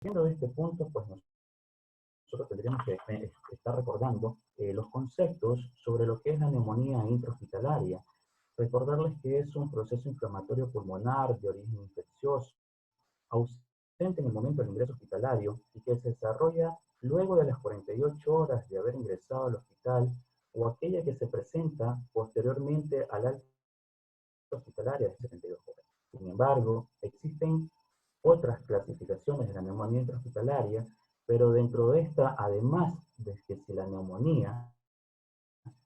Partiendo de este punto, pues nosotros tendríamos que estar recordando los conceptos sobre lo que es la neumonía intrahospitalaria. Recordarles que es un proceso inflamatorio pulmonar de origen infeccioso, ausente en el momento del ingreso hospitalario y que se desarrolla luego de las 48 horas de haber ingresado al hospital o aquella que se presenta posteriormente al alta hospitalaria de 72 horas. Sin embargo, existen otras clasificaciones de la neumonía intrahospitalaria, pero dentro de esta, además de que si la neumonía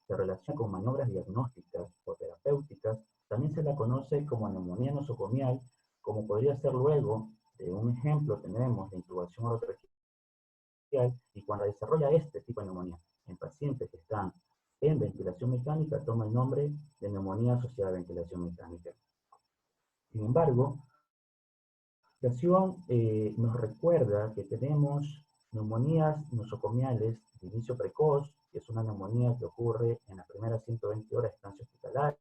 se relaciona con maniobras diagnósticas o terapéuticas, también se la conoce como neumonía nosocomial, como podría ser luego de un ejemplo, tenemos la intubación orotraqueal, y cuando desarrolla este tipo de neumonía en pacientes que están en ventilación mecánica, toma el nombre de neumonía asociada a ventilación mecánica. Sin embargo, la situación nos recuerda que tenemos neumonías nosocomiales de inicio precoz, que es una neumonía que ocurre en las primeras 120 horas de estancia hospitalaria,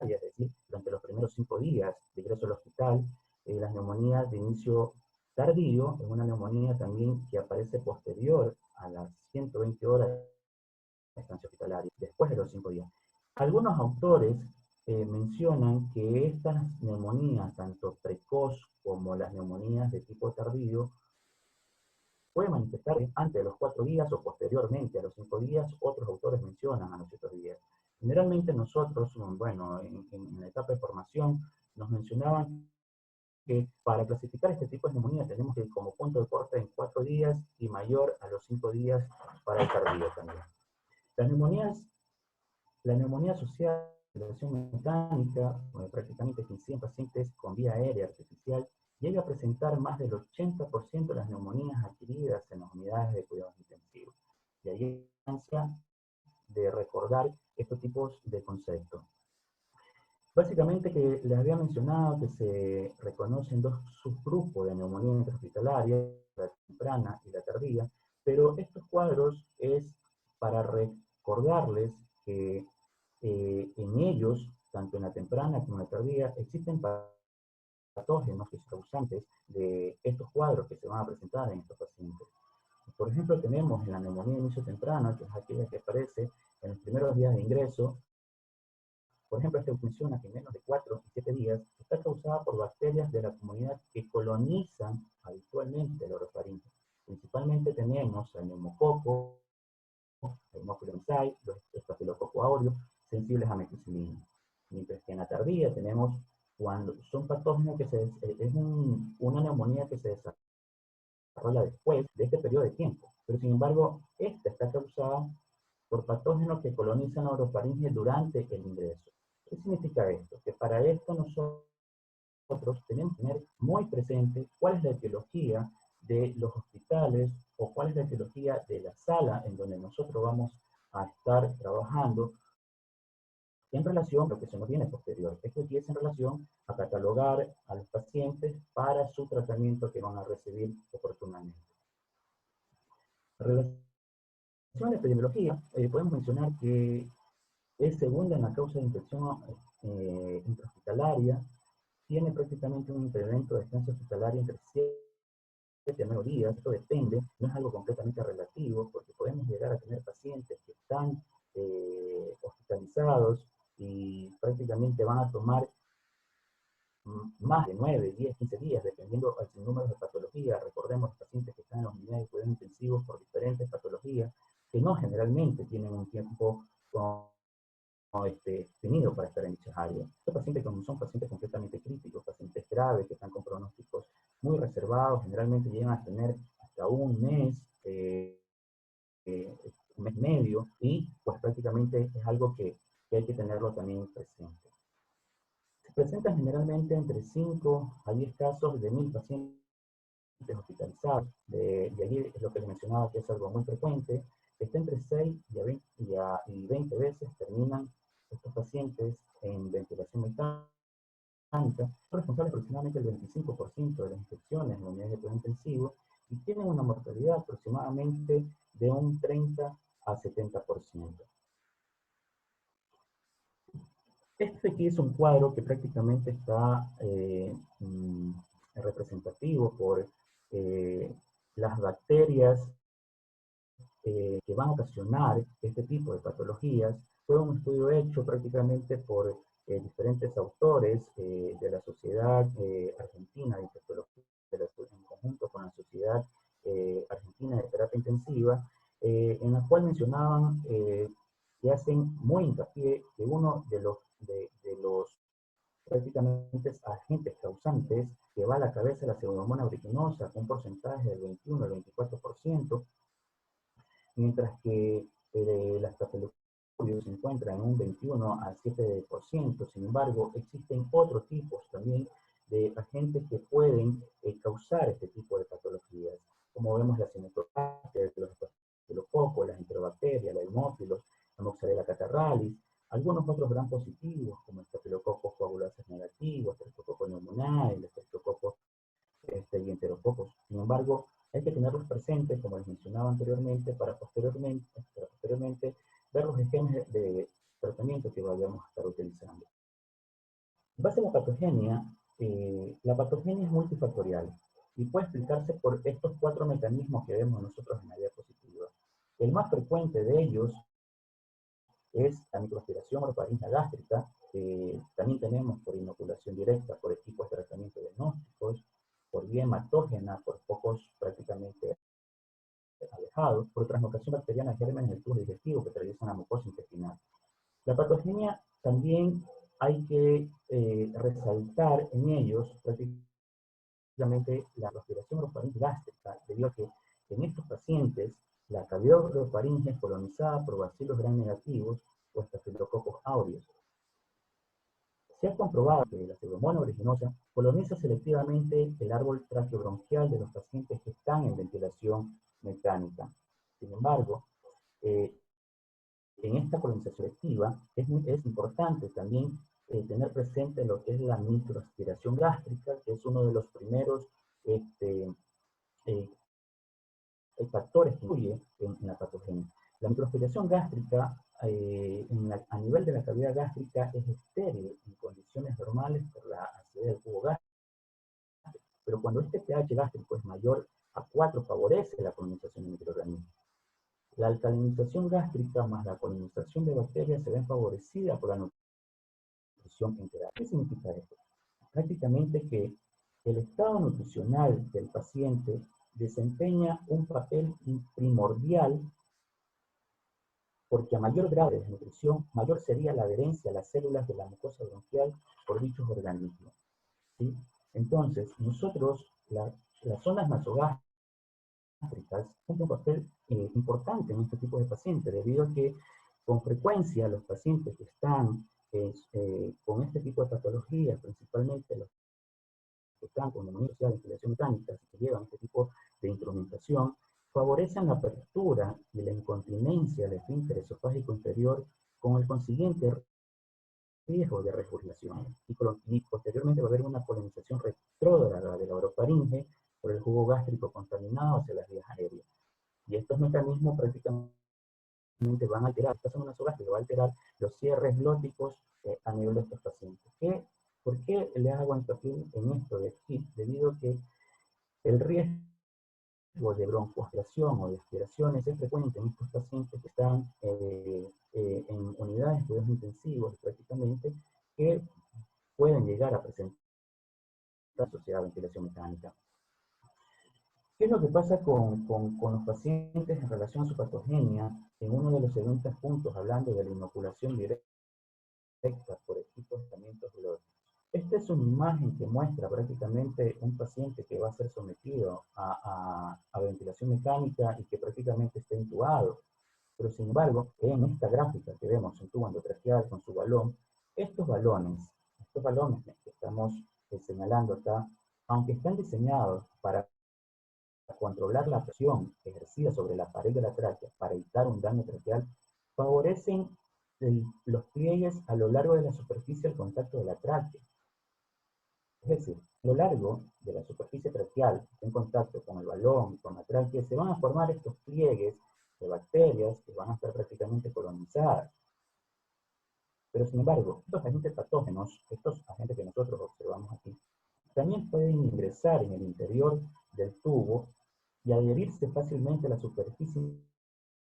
es decir, durante los primeros 5 días de ingreso al hospital. Las neumonías de inicio tardío es una neumonía también que aparece posterior a las 120 horas de estancia hospitalaria, después de los 5 días. Algunos autores mencionan que estas neumonías, tanto precoz como las neumonías de tipo tardío, pueden manifestarse antes de los 4 días o posteriormente a los 5 días. Otros autores mencionan a los 7 días. Generalmente nosotros, bueno, en la etapa de formación, nos mencionaban que para clasificar este tipo de neumonía tenemos que ir como punto de corte en 4 días y mayor a los 5 días para el tardío también. Las neumonías, la neumonía asociada a la ventilación mecánica, prácticamente que en pacientes con vía aérea artificial, llega a presentar más del 80% de las neumonías adquiridas en las unidades de cuidados intensivos. Y ahí hay importancia de recordar estos tipos de conceptos. Básicamente que les había mencionado que se reconocen dos subgrupos de neumonía intrahospitalaria, la temprana y la tardía, pero estos cuadros es para recordarles que en ellos, tanto en la temprana como en la tardía, existen patógenos que son causantes de estos cuadros que se van a presentar en estos pacientes. Por ejemplo, tenemos en la neumonía de inicio temprano, que es aquella que aparece en los primeros días de ingreso. Por ejemplo, esta funciona que en menos de 4 y 7 días está causada por bacterias de la comunidad que colonizan habitualmente la orofaringe. Principalmente tenemos el neumococo, el Haemophilus influenzae, los Staphylococcus aureus, sensibles a methicilina. Mientras que en la tardía tenemos cuando son patógenos que una neumonía que se desarrolla después de este periodo de tiempo. Pero sin embargo, esta está causada por patógenos que colonizan la orofaringe durante el ingreso. ¿Qué significa esto? Que para esto nosotros tenemos que tener muy presente cuál es la etiología de los hospitales o cuál es la etiología de la sala en donde nosotros vamos a estar trabajando en relación a lo que se nos viene posterior. Esto aquí es en relación a catalogar a los pacientes para su tratamiento que van a recibir oportunamente. En relación a la epidemiología, podemos mencionar que es segunda en la causa de infección intrahospitalaria, tiene prácticamente un incremento de estancia hospitalaria entre 7 a 9 días. Esto depende, no es algo completamente relativo, porque podemos llegar a tener pacientes que están hospitalizados y prácticamente van a tomar más de 9, 10, 15 días, dependiendo del número de patologías. Recordemos pacientes que están en los unidades de cuidados intensivos por diferentes patologías, que no generalmente tienen un tiempo definido para estar en dichas áreas. Estos pacientes son pacientes completamente críticos, pacientes graves que están con pronósticos muy reservados, generalmente llegan a tener hasta un mes, un mes y medio, y pues prácticamente es algo que hay que tenerlo también presente. Se presentan generalmente entre 5 a 10 casos de 1000 pacientes hospitalizados. De allí es lo que les mencionaba, que es algo muy frecuente. Está entre 6 y 20 veces terminan estos pacientes en ventilación mecánica. Son responsables aproximadamente del 25% de las infecciones en unidades de cuidado intensivo y tienen una mortalidad aproximadamente de un 30 a 70%. Este aquí es un cuadro que prácticamente está representativo por las bacterias que van a ocasionar este tipo de patologías. Fue un estudio hecho prácticamente por diferentes autores de la Sociedad Argentina de Infectología, en conjunto con la Sociedad Argentina de Terapia Intensiva, en la cual mencionaban que hacen muy hincapié que uno de los prácticamente agentes causantes que va a la cabeza de la pseudomonas aeruginosa con un porcentaje del 21 al 24%, mientras que las staphylococcus se encuentran en un 21 a 7%. Sin embargo, existen otros tipos también de agentes que pueden causar este tipo de patologías, como vemos la cinetobacter, los staphylococcus, las enterobacterias, la hemófilos, la moxarella catarralis, algunos otros gram positivos, como el Staphylococcus coagulase negativo, Streptococcus pneumoniae, el Streptococcus y enterococos. Sin embargo, hay que tenerlos presentes, como les mencionaba anteriormente, para posteriormente ver los esquemas de tratamiento que vayamos a estar utilizando. En base a la patogenia es multifactorial y puede explicarse por estos 4 mecanismos que vemos nosotros en la diapositiva. El más frecuente de ellos es la microaspiración orofaringea gástrica. También tenemos por inoculación directa, por equipos de tratamiento diagnósticos, por vía hematógena, por focos prácticamente alejados, por translocación bacteriana de gérmenes del tubo digestivo que atraviesan la mucosa intestinal. La patogenia también hay que resaltar en ellos prácticamente la aspiración orofaringea gástrica, debido a que en estos pacientes la cavidad orofaringea es colonizada por bacilos gram negativos o Staphylococcus aureus. Se ha comprobado que la pseudomonas aeruginosa coloniza selectivamente el árbol traqueobronquial de los pacientes que están en ventilación mecánica. Sin embargo, en esta colonización selectiva es importante también tener presente lo que es la microaspiración gástrica, que es uno de los primeros factores que influyen en la patogenia. La microaspiración gástrica a nivel de la cavidad gástrica es estéril en condiciones normales por la acidez del cubo gástrico, pero cuando este pH gástrico es mayor a 4 favorece la colonización de microorganismos. La alcalinización gástrica más la colonización de bacterias se ven favorecidas por la nutrición integral. ¿Qué significa esto? Prácticamente que el estado nutricional del paciente desempeña un papel primordial, porque a mayor grado de desnutrición, mayor sería la adherencia a las células de la mucosa bronquial por dichos organismos, ¿sí? Entonces, nosotros, las zonas nasogástricas cumplen un papel importante en este tipo de pacientes, debido a que con frecuencia los pacientes que están con este tipo de patologías, principalmente los que están con neumonía asociada a ventilación mecánica, que llevan este tipo de instrumentación, favorecen la apertura y la incontinencia del esfínter esofágico inferior con el consiguiente riesgo de regurgitación. Y posteriormente va a haber una colonización retrógrada de la orofaringe por el jugo gástrico contaminado hacia las vías aéreas. Y estos mecanismos prácticamente van a alterar, esta zona nasogástrica va a alterar los cierres glóticos a nivel de estos pacientes. ¿Por qué les hago hincapié en esto de aquí? Debido a que el riesgo de broncoaspiración o de aspiraciones es frecuente en estos pacientes que están en unidades de cuidados intensivos prácticamente, que pueden llegar a presentar asociada a ventilación mecánica. ¿Qué es lo que pasa con los pacientes en relación a su patogenia? En uno de los siguientes puntos, hablando de la inoculación directa por equipos de tratamientos glóticos. Esta es una imagen que muestra prácticamente un paciente que va a ser sometido a ventilación mecánica y que prácticamente está intubado. Pero sin embargo, en esta gráfica que vemos un tubo endotraqueal con su balón, estos balones que estamos señalando acá, aunque están diseñados para controlar la presión ejercida sobre la pared de la tráquea para evitar un daño traqueal, favorecen los pliegues a lo largo de la superficie del contacto de la tráquea. Es decir, a lo largo de la superficie traqueal, en contacto con el balón, con la tráquea, se van a formar estos pliegues de bacterias que van a estar prácticamente colonizadas. Pero sin embargo, estos agentes patógenos, estos agentes que nosotros observamos aquí, también pueden ingresar en el interior del tubo y adherirse fácilmente a la superficie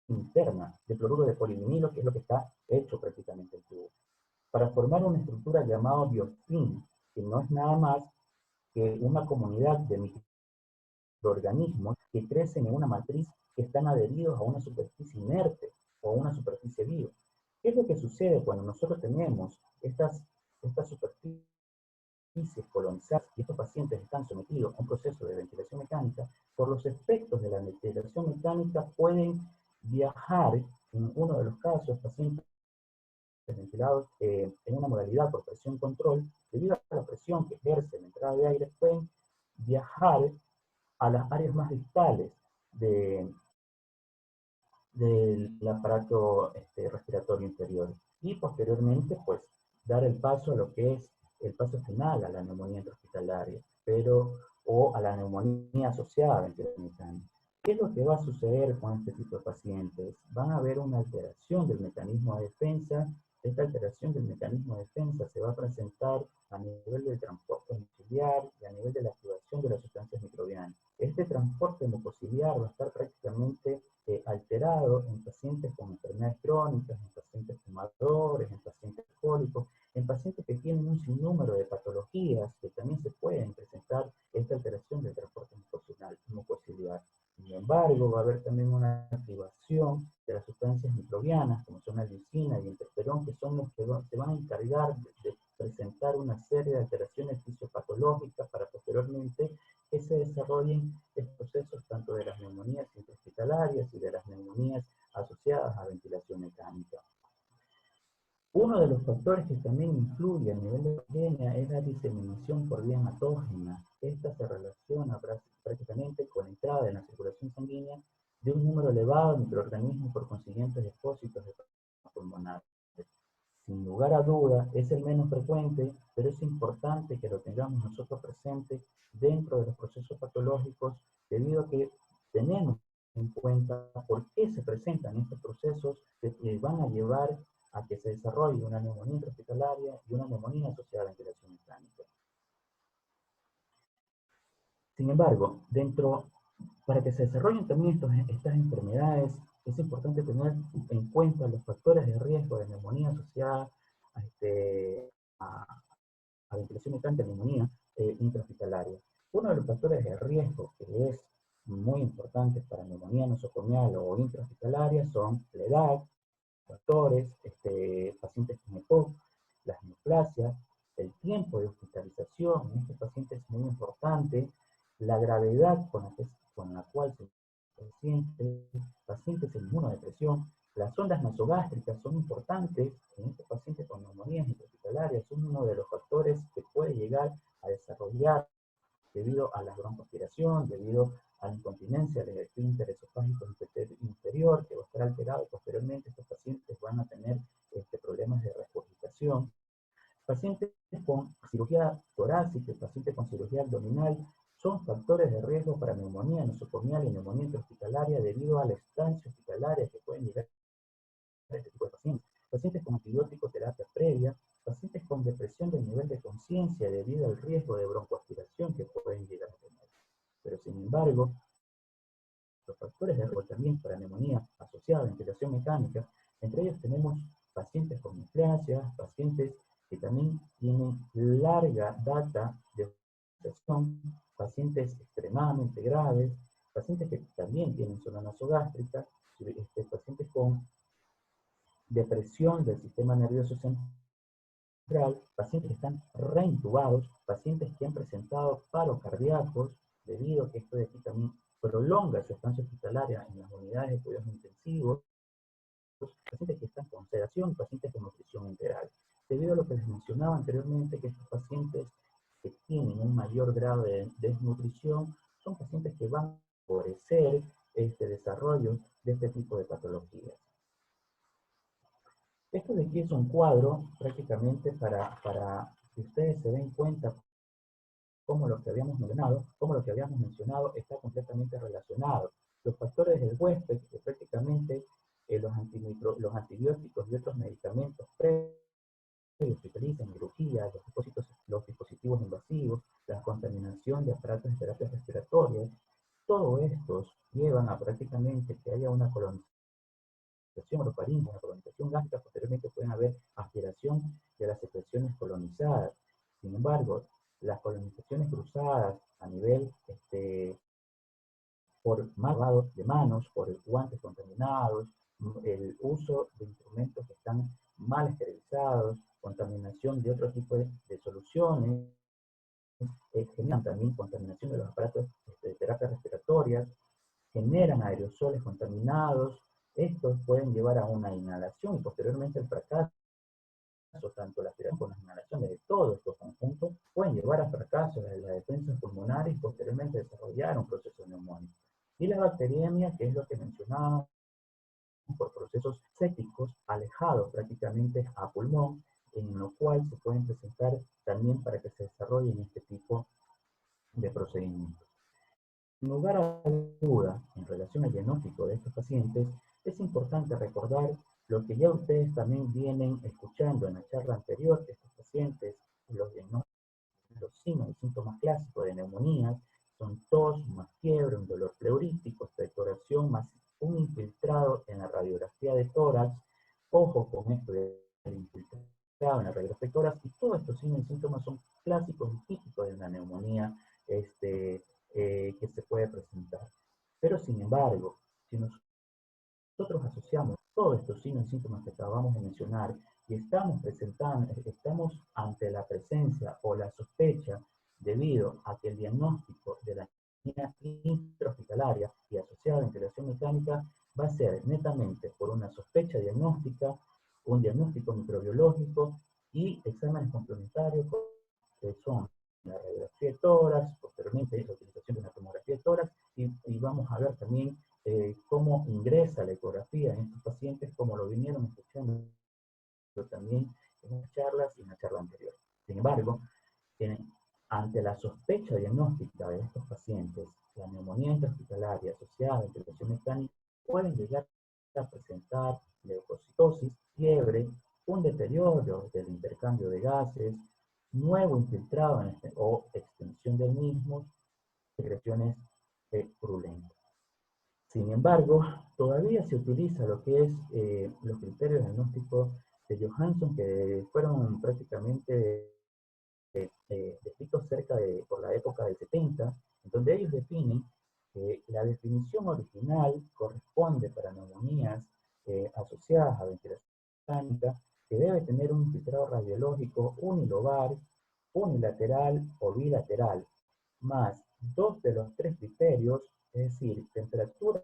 interna del cloruro de polivinilo, que es lo que está hecho prácticamente el tubo, para formar una estructura llamada biofilm, que no es nada más que una comunidad de microorganismos que crecen en una matriz que están adheridos a una superficie inerte o a una superficie viva. ¿Qué es lo que sucede cuando nosotros tenemos estas superficies colonizadas y estos pacientes están sometidos a un proceso de ventilación mecánica? Por los efectos de la ventilación mecánica pueden viajar, en uno de los casos, pacientes ventilados en una modalidad por presión control, debido a la presión que ejerce la entrada de aire, pueden viajar a las áreas más distales del aparato respiratorio inferior y posteriormente pues dar el paso a lo que es el paso final a la neumonía intrahospitalaria, o a la neumonía asociada a ventilación mecánica. ¿Qué es lo que va a suceder con este tipo de pacientes? Van a haber una alteración del mecanismo de defensa. Esta alteración del mecanismo de defensa se va a presentar a nivel del transporte mucociliar y a nivel de la activación de las sustancias microbianas. Este transporte mucociliar va a estar prácticamente alterado en pacientes con enfermedades crónicas, en pacientes fumadores, en pacientes alcohólicos, en pacientes que tienen un sinnúmero de patologías que también se pueden presentar esta alteración del transporte mucociliar. Sin embargo, va a haber también una activación de las sustancias microbianas, como son la lisina y el interferón, que son los que se van a encargar de presentar una serie de alteraciones fisiopatológicas para posteriormente que se desarrollen procesos tanto de las neumonías intrahospitalarias y de las neumonías asociadas a ventilación mecánica. Uno de los factores que también influye a nivel de epidemia es la diseminación por vía hematógena. Esta se relaciona prácticamente con la entrada en la circulación sanguínea de un número elevado de microorganismos y por consiguiente depósitos de pulmonares. Sin lugar a duda, es el menos frecuente, pero es importante que lo tengamos nosotros presente dentro de los procesos patológicos, debido a que tenemos en cuenta por qué se presentan estos procesos que van a llevar a que se desarrolle una neumonía intrahospitalaria y una neumonía asociada a ventilación mecánica. Sin embargo, para que se desarrollen también estas enfermedades, es importante tener en cuenta los factores de riesgo de neumonía asociada a, a, a ventilación mecánica, neumonía intrahospitalaria. Uno de los factores de riesgo que es muy importante para neumonía nosocomial o intrahospitalaria son la edad, factores, pacientes con EPOC, las neoplasias, el tiempo de hospitalización en este paciente es muy importante, la gravedad con la cual se pacientes en inmunodepresión, las ondas nasogástricas son importantes en este paciente con neumonías intrahospitalarias, son uno de los factores que puede llegar a desarrollar debido a la broncoaspiración, debido a la incontinencia del esfínter esofágico inferior, que va a estar alterado. Posteriormente, estos pacientes van a tener problemas de regurgitación. Pacientes con cirugía torácica, pacientes con cirugía abdominal, son factores de riesgo para neumonía nosocomial y neumonía intrahospitalaria debido a la estancia hospitalaria que pueden llegar a este tipo de pacientes. Pacientes con antibiótico-terapia previa, pacientes con depresión del nivel de conciencia debido al riesgo de broncoaspiración que pueden llegar a tener. Pero sin embargo, los factores de riesgo también para neumonía asociada a ventilación mecánica, entre ellos tenemos pacientes con neoplasias, pacientes que también tienen larga data de hospitalización, pacientes extremadamente graves, pacientes que también tienen zona nasogástrica, pacientes con depresión del sistema nervioso central, pacientes que están reintubados, pacientes que han presentado paros cardíacos, debido a que esto de aquí también prolonga su estancia hospitalaria en las unidades de cuidados intensivos, pacientes que están con sedación, pacientes con nutrición integral. Debido a lo que les mencionaba anteriormente, que estos pacientes que tienen un mayor grado de desnutrición son pacientes que van a favorecer este desarrollo de este tipo de patologías. Esto de aquí es un cuadro prácticamente para que ustedes se den cuenta cómo lo que habíamos mencionado está completamente relacionado. Los factores del huésped, que prácticamente los antibióticos y otros medicamentos previos que se utilizan en cirugía, los dispositivos invasivos, la contaminación de aparatos de terapias respiratorias, estos llevan a prácticamente que haya una colonización orofaringe, una colonización gástrica, posteriormente pueden haber aspiración de las secreciones colonizadas. Sin embargo, las colonizaciones cruzadas a nivel por lavado de manos, por guantes contaminados, el uso de instrumentos que están mal esterilizados, contaminación de otro tipo de soluciones, generan también contaminación de los aparatos de terapias respiratorias, generan aerosoles contaminados. Estos pueden llevar a una inhalación y posteriormente el fracaso, tanto la aspiración como la inhalación de todos estos conjuntos, pueden llevar a fracasos de las defensas pulmonares y posteriormente desarrollar un proceso neumónico. Y la bacteriemia, que es lo que mencionábamos, por procesos sépticos alejados prácticamente a pulmón, en lo cual se pueden presentar también para que se desarrollen este tipo de procedimientos. Sin lugar a duda, en relación al diagnóstico de estos pacientes, es importante recordar lo que ya ustedes también vienen escuchando en la charla anterior, que estos pacientes, los diagnósticos, los signos y síntomas clásicos de neumonía son tos, más fiebre, un dolor pleurítico, expectoración, más un infiltrado en la radiografía de tórax. Ojo con esto del infiltrado en la radiografía de tórax, y todos estos signos y síntomas son clásicos y típicos de una neumonía que se puede presentar. Pero sin embargo, si nosotros asociamos todos estos signos y síntomas que acabamos de mencionar y estamos ante la presencia o la sospecha debido a que el diagnóstico de la neumonía intrahospitalaria y asociada a ventilación mecánica va a ser netamente por una sospecha diagnóstica, un diagnóstico microbiológico y exámenes complementarios que son la radiografía de tórax, posteriormente la utilización de una tomografía de tórax, y vamos a ver también cómo ingresa la ecografía en estos pacientes, como lo vinieron escuchando también en las charlas y en la charla anterior. Sin embargo, ante la sospecha diagnóstica de estos pacientes, la neumonía intrahospitalaria asociada a ventilación mecánica pueden llegar a presentar leucocitosis, fiebre, un deterioro del intercambio de gases, nuevo infiltrado o extensión del mismo, secreciones purulentas. Sin embargo, todavía se utiliza lo que es los criterios diagnósticos de Johansson, que fueron prácticamente descritos por la época del 70, en donde ellos definen que la definición original corresponde para neumonías asociadas a ventilación mecánica, que debe tener un infiltrado radiológico unilobar, unilateral o bilateral, más dos de los tres criterios, es decir, temperatura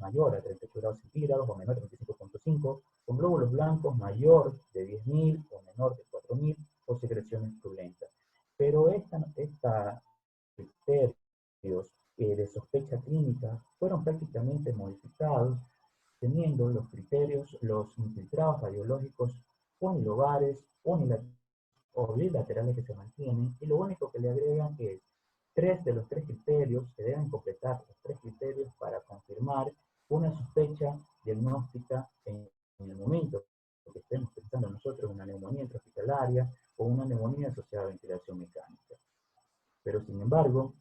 mayor a 38 grados centígrados o menor a 35.5, con glóbulos blancos mayor de 10.000 o menor de 4.000 o secreciones purulentas. Pero estos criterios de sospecha clínica fueron prácticamente modificados, teniendo los criterios, los infiltrados radiológicos unilobares, unilaterales o bilaterales que se mantienen, y lo único que le agregan es tres de los tres criterios, se deben completar los tres criterios para confirmar una sospecha diagnóstica en el momento que estemos pensando nosotros en una neumonía intrahospitalaria o una neumonía asociada a ventilación mecánica. Pero sin embargo,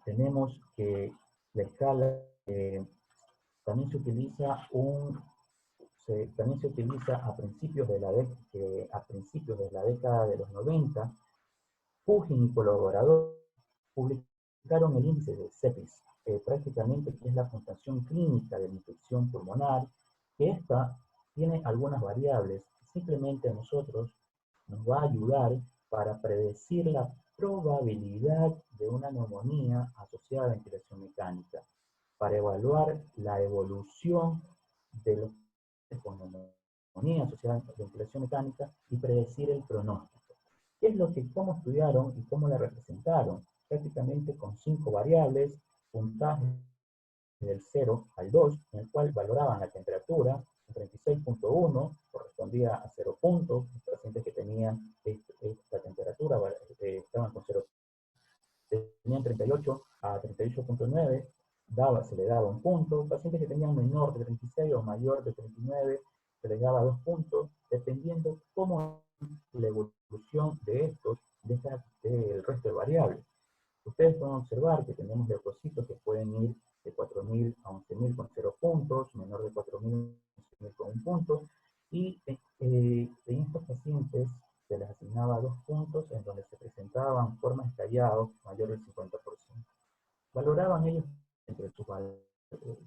tenemos que la escala también se utiliza a principios de la década de los 90. Pugin y colaboradores publicaron el índice de CEPIS, prácticamente que es la puntuación clínica de la infección pulmonar, que esta tiene algunas variables, simplemente a nosotros nos va a ayudar para predecir la probabilidad de una neumonía asociada a ventilación mecánica, para evaluar la evolución de los con neumonía asociada a ventilación mecánica y predecir el pronóstico. ¿Qué es lo que, cómo estudiaron y cómo la representaron? Prácticamente con 5 variables, puntajes del 0 al 2, en el cual valoraban la temperatura. 36.1 correspondía a 0 puntos. Los pacientes que tenían esta temperatura estaban con 0. Tenían 38 a 38.9, se le daba 1 punto. Pacientes que tenían menor de 36 o mayor de 39, se les daba 2 puntos, dependiendo cómo la evolución de estos, del resto de variables. Ustedes pueden observar que tenemos leucocitos que pueden ir de 4.000 a 11.000 con 0 puntos, menor de 4.000 a 11.000 con 1 punto, y en estos pacientes se les asignaba 2 puntos en donde se presentaban formas de estallado mayor del 50%. Valoraban ellos dentro de sus,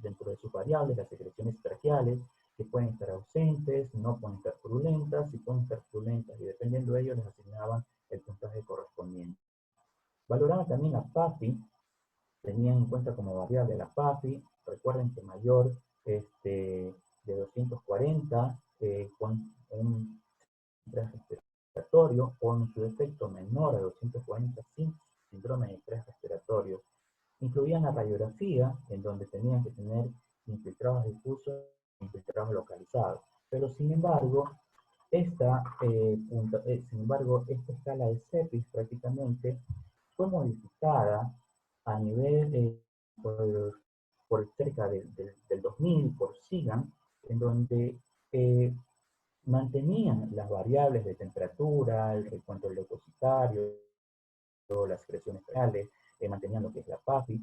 dentro de sus variables las secreciones traqueales, que pueden estar ausentes, no pueden estar purulentas, y pueden estar purulentas, y dependiendo de ello les asignaban el puntaje correspondiente. Valoraban también la PAFI, tenían en cuenta como variable la PAFI, recuerden que mayor de 240 con un estrés respiratorio, o en su defecto menor a 240 sin síndrome de estrés respiratorio. Incluían la radiografía, en donde tenían que tener infiltrados difusos e infiltrados localizados. Pero sin embargo, esta escala de CEPIS prácticamente fue modificada a nivel por cerca del 2000 por SIGAN, en donde mantenían las variables de temperatura, el recuento leucocitario, las secreciones reales, mantenían lo que es la PAFI,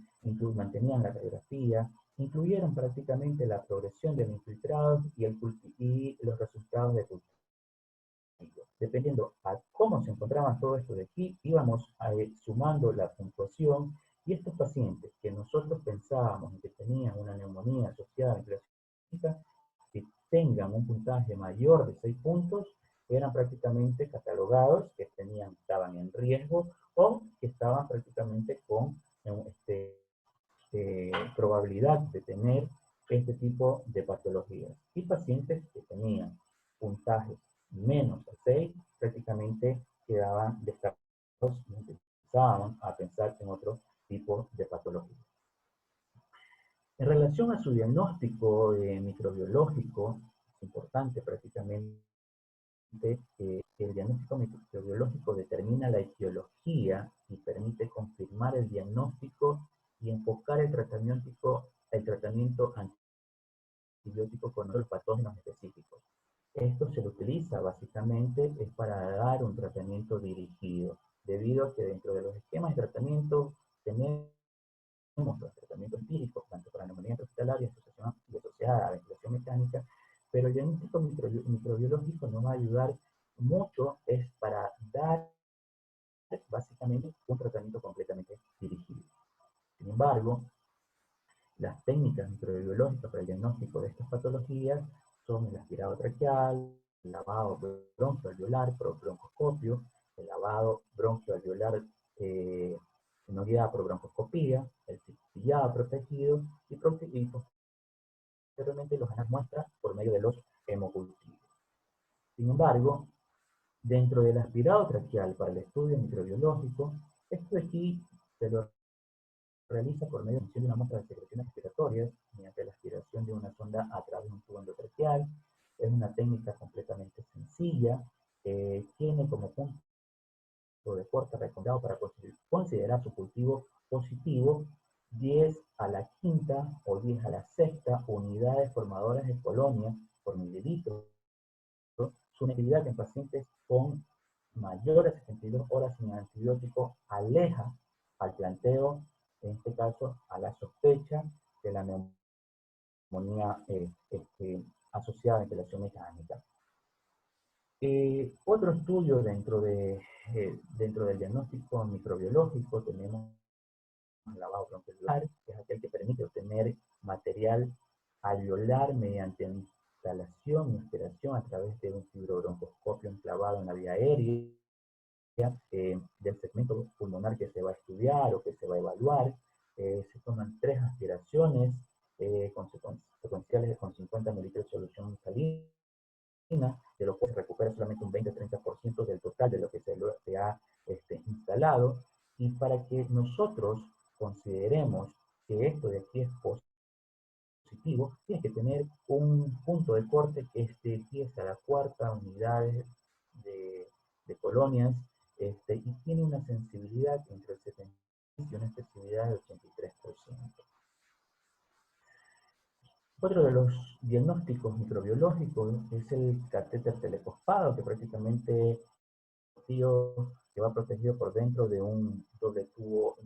mantenían la radiografía, incluyeron prácticamente la progresión de los infiltrados y los resultados de cultivo. Dependiendo a cómo se encontraban todo esto de aquí, íbamos sumando la puntuación, y estos pacientes que nosotros pensábamos que tenían una neumonía asociada a infección clínica, que tengan un puntaje mayor de 6 puntos, eran prácticamente catalogados que estaban en riesgo o que estaban prácticamente con probabilidad de tener este tipo de patologías. Y pacientes que tenían puntajes menos de 6 prácticamente quedaban descartados y empezaban a pensar en otro tipo de patología. En relación a su diagnóstico microbiológico, es importante prácticamente que el diagnóstico microbiológico determina la etiología y permite confirmar el diagnóstico y enfocar el tratamiento antibiótico con los patógenos específicos. Esto se lo utiliza básicamente es para dar un tratamiento dirigido, debido a que dentro de los esquemas de tratamiento tenemos los tratamientos empíricos, tanto para neumonía hospitalaria y asociada a ventilación mecánica, pero el diagnóstico microbiológico nos va a ayudar mucho, es para dar básicamente un tratamiento completamente dirigido. Sin embargo, las técnicas microbiológicas para el diagnóstico de estas patologías son el aspirado traqueal, el lavado bronquioalveolar por broncoscopio, el lavado bronquioalveolar no guiado por broncoscopía, el cepillado protegido y posteriormente los ganar muestras por medio de los hemocultivos. Sin embargo, dentro del aspirado traqueal para el estudio microbiológico, esto de aquí se lo realiza por medio de una muestra de secreciones respiratorias mediante la aspiración de una sonda a través de un tubo endotraqueal. Es una técnica completamente sencilla, tiene como punto de corte recomendado para considerar su cultivo positivo 10 a la quinta o 10 a la sexta unidades formadoras de colonia por mililitro. Su negatividad en pacientes con mayores a 72 horas sin antibiótico aleja al planteo, en este caso a la sospecha de la neumonía asociada a ventilación mecánica. Otro estudio dentro del diagnóstico microbiológico tenemos el lavado bronquioalveolar, que es aquel que permite obtener material alveolar mediante instalación y aspiración a través de un fibrobroncoscopio enclavado en la vía aérea del segmento pulmonar que se va a estudiar o que se va a evaluar. Se toman 3 aspiraciones secuenciales con 50 mililitros de solución salina, de lo cual se recupera solamente un 20-30% del total de lo que se ha instalado. Y para que nosotros consideremos que esto de aquí es positivo, tiene que tener un punto de corte que es de 10 a la cuarta unidades de colonias, y tiene una sensibilidad entre el 70 y una especificidad del 83%. Otro de los diagnósticos microbiológicos es el catéter telefospado, que prácticamente que va protegido por dentro de un doble tubo,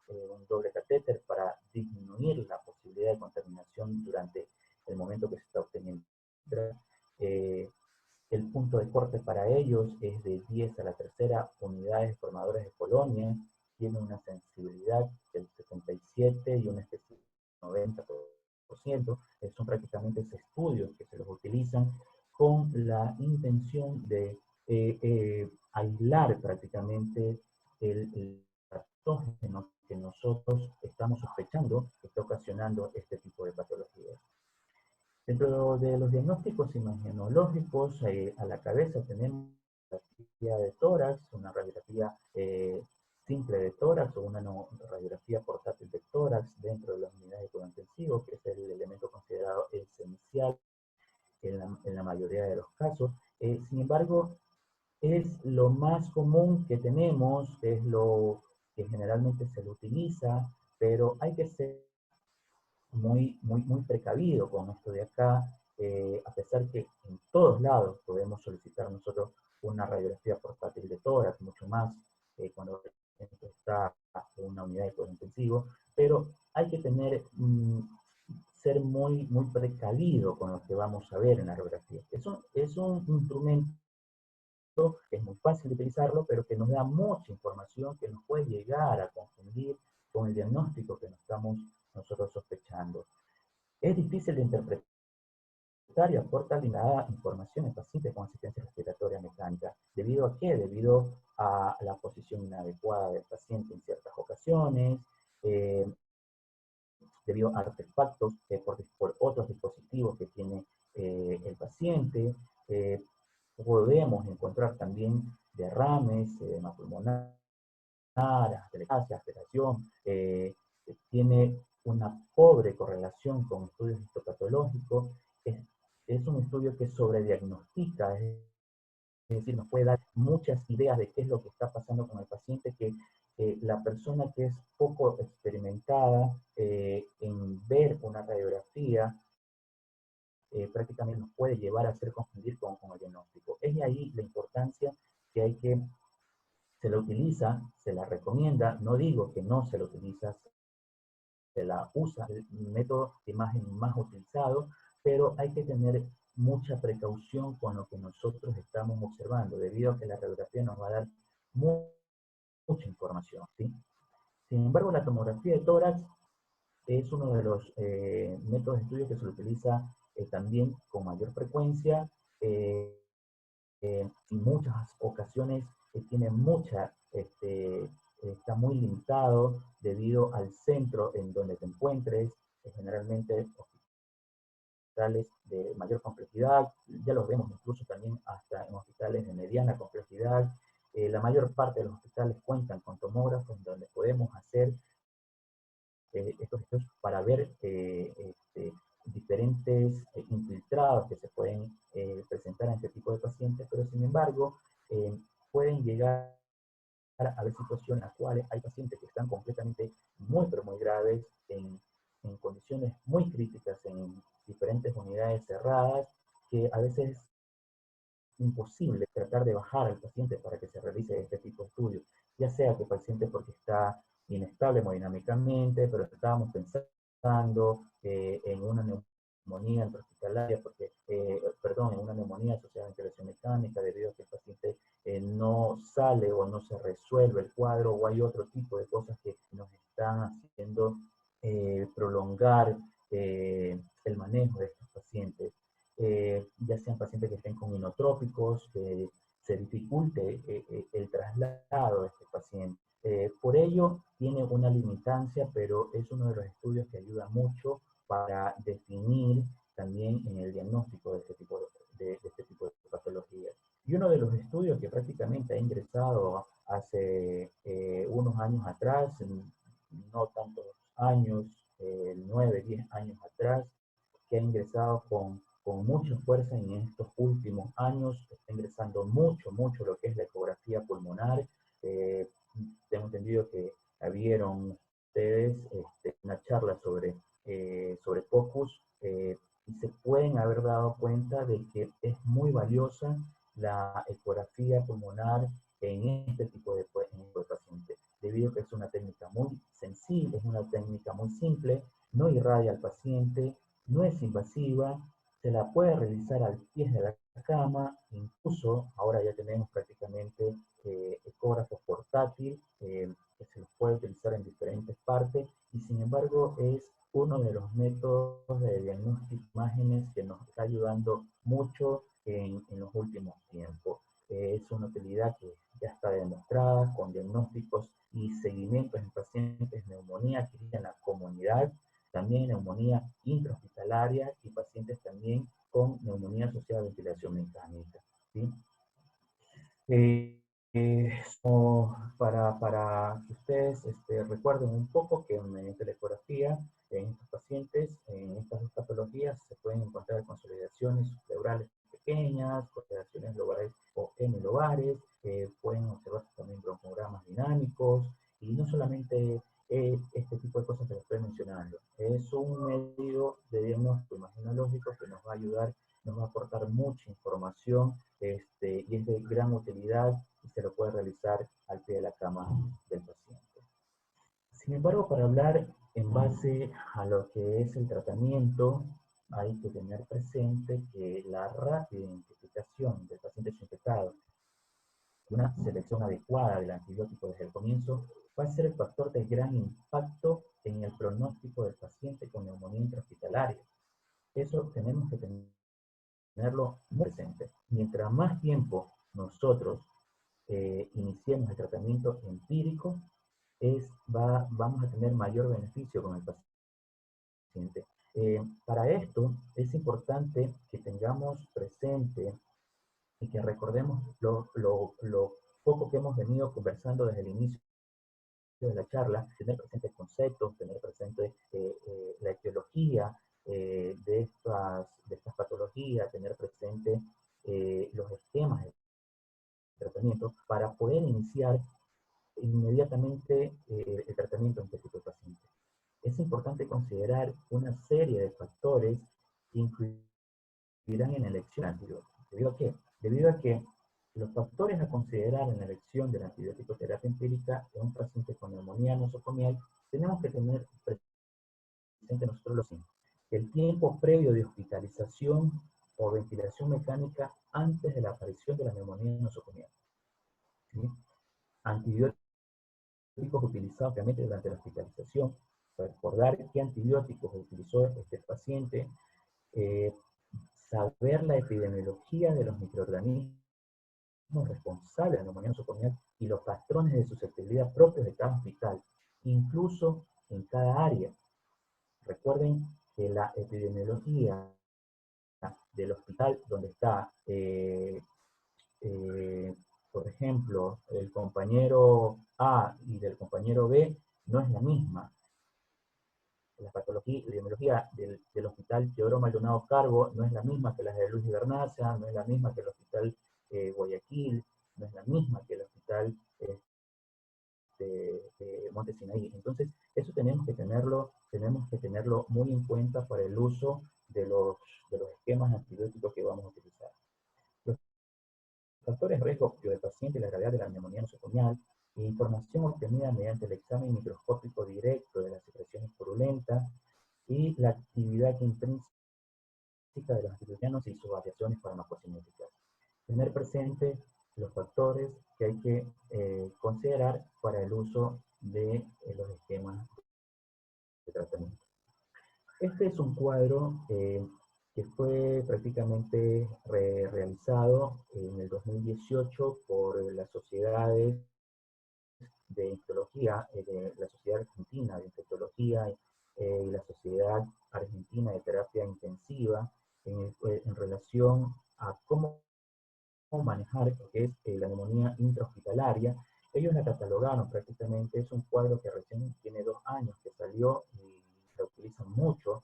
un doble catéter para disminuir la posibilidad de contaminación durante el momento que se está obteniendo. Eh, el punto de corte para ellos es de 10 a la tercera unidades formadores de colonia, tiene una sensibilidad del 77 y una especificidad del 90%. Son prácticamente estudios que se los utilizan con la intención de aislar prácticamente el patógeno que nosotros estamos sospechando que está ocasionando este tipo de patologías. Dentro de los diagnósticos imagenológicos, a la cabeza tenemos una radiografía de tórax, una radiografía simple de tórax o una radiografía portátil de tórax dentro de las unidades de cuidado intensivo, que es el elemento considerado esencial en la mayoría de los casos. Sin embargo, es lo más común que tenemos, es lo que generalmente se lo utiliza, pero hay que ser muy precavido con esto de acá, a pesar que en todos lados podemos solicitar nosotros una radiografía portátil de tórax, mucho más cuando está en una unidad de cuidado intensivo, pero hay que tener, ser muy precavido con lo que vamos a ver en la radiografía. Es un instrumento que es muy fácil de utilizarlo, pero que nos da mucha información que nos puede llegar a confundir con el diagnóstico que nos estamos nosotros sospechando. Es difícil de interpretar y aporta limitada información en pacientes con asistencia respiratoria mecánica. ¿Debido a qué? Debido a la posición inadecuada del paciente en ciertas ocasiones, eh, debido a artefactos por otros dispositivos que tiene el paciente. Eh, Podemos encontrar también derrames, edema pulmonar, atelectasia, aspiración, tiene una pobre correlación con estudios histopatológicos, es un estudio que sobrediagnostica, es decir, nos puede dar muchas ideas de qué es lo que está pasando con el paciente, que la persona que es poco experimentada en ver una radiografía prácticamente nos puede llevar a hacer confundir con el diagnóstico. Es de ahí la importancia que hay que se la utiliza, se la recomienda, no digo que no se la utiliza, se la usa, el método de imagen más utilizado, pero hay que tener mucha precaución con lo que nosotros estamos observando, debido a que la radiografía nos va a dar mucha información, ¿sí? Sin embargo, la tomografía de tórax es uno de los métodos de estudio que se utiliza también con mayor frecuencia, en muchas ocasiones tiene está muy limitado debido al centro en donde te encuentres, generalmente hospitales de mayor complejidad, ya los vemos incluso también hasta en hospitales de mediana complejidad. La mayor parte de los hospitales cuentan con tomógrafos donde podemos hacer estos estudios para ver diferentes infiltrados que se pueden presentar en este tipo de pacientes, pero sin embargo pueden llegar a ver situaciones en las cuales hay pacientes que están completamente pero muy graves, en condiciones muy críticas, en diferentes unidades cerradas, que a veces es imposible tratar de bajar al paciente para que se realice este tipo de estudios, ya sea que el paciente porque está inestable hemodinámicamente, pero estábamos pensando en una neumonía intrahospitalaria, perdón, en una neumonía asociada a ventilación mecánica, debido a que el paciente no sale o no se resuelve el cuadro, o hay otro tipo de cosas que nos están haciendo prolongar el manejo de estos pacientes. Ya sean pacientes que estén con inotrópicos, que se dificulte el traslado de este paciente. Por ello, tiene una limitancia, pero es uno de los estudios que ayuda mucho para definir también en el diagnóstico de este tipo de patologías. Y uno de los estudios que prácticamente ha ingresado hace unos años atrás, no tantos años, 9, 10 años atrás, que ha ingresado con mucha fuerza en estos últimos años, está ingresando mucho lo que es la ecografía pulmonar. Tengo entendido que vieron ustedes una charla sobre POCUS y se pueden haber dado cuenta de que es muy valiosa la ecografía pulmonar en este tipo de paciente, debido a que es una técnica muy sensible, es una técnica muy simple, no irradia al paciente, no es invasiva, se la puede realizar al pie de la cama, incluso ahora ya tenemos prácticamente ecógrafos portátil que se los puede utilizar en diferentes partes y sin embargo es uno de los métodos de diagnóstico de imágenes que nos está ayudando mucho en los últimos tiempos. Es una utilidad que ya está demostrada con diagnósticos y seguimientos en pacientes de neumonía que en la comunidad, también neumonía intrahospitalaria y pacientes también con neumonía asociada a ventilación mecánica. ¿Sí? Para que ustedes recuerden un poco que mediante la ecografía en estos pacientes, en estas dos patologías, se pueden encontrar consolidaciones pleurales pequeñas, consolidaciones lobares o hemilobares, pueden observarse también broncogramas dinámicos, y no solamente este tipo de cosas que les estoy mencionando. Es un medio de diagnóstico imaginológico que nos va a ayudar, nos va a aportar mucha información y es de gran utilidad y se lo puede realizar al pie de la cama del paciente. Sin embargo, para hablar en base a lo que es el tratamiento, hay que tener presente que la rápida identificación de pacientes infectados, una selección adecuada del antibiótico desde el comienzo, va a ser el factor de gran impacto en el pronóstico del paciente con neumonía intrahospitalaria. Eso tenemos que tenerlo muy presente. Mientras más tiempo nosotros iniciemos el tratamiento empírico, vamos a tener mayor beneficio con el paciente. Para esto es importante que tengamos presente y que recordemos lo poco que hemos venido conversando desde el inicio de la charla, tener presente conceptos, tener presente la etiología de estas patologías, tener presente los esquemas de tratamiento para poder iniciar inmediatamente el tratamiento en este tipo de pacientes. Es importante considerar una serie de factores que influirán en la elección del antibiótico. ¿Debido a qué? Debido a que los factores a considerar en la elección de la antibiótico terapia empírica en un paciente con neumonía nosocomial, tenemos que tener presente nosotros los siguientes. El tiempo previo de hospitalización o ventilación mecánica antes de la aparición de la neumonía nosocomial. ¿Sí? Antibióticos utilizados obviamente durante la hospitalización, recordar qué antibióticos utilizó este paciente, eh, saber la epidemiología de los microorganismos responsables de la neumonía nosocomial y los patrones de susceptibilidad propios de cada hospital, incluso en cada área. Recuerden que la epidemiología del hospital donde está por ejemplo, el compañero A y del compañero B no es la misma. La patología, la epidemiología del hospital Teodoro Maldonado Carbo no es la misma que la de Luis y Bernaza, no es la misma que el hospital Guayaquil, no es la misma que el hospital Monte Sinaí. Entonces, eso tenemos que tenerlo muy en cuenta para el uso de los esquemas antibióticos que vamos a utilizar. Los factores de riesgo del paciente y la gravedad de la neumonía nosocomial, información obtenida mediante el examen microscópico directo de las secreciones purulentas y la actividad intrínseca de los antibióticos y sus variaciones farmacocinéticas. Tener presente los factores que hay que considerar para el uso de los esquemas de tratamiento. Este es un cuadro que fue prácticamente realizado en el 2018 por las sociedades de infectología, de la Sociedad Argentina de Infectología y la Sociedad Argentina de Terapia Intensiva en relación a cómo manejar lo que es la neumonía intrahospitalaria. Ellos la catalogaron prácticamente, es un cuadro que recién tiene 2 años que salió y se utiliza mucho.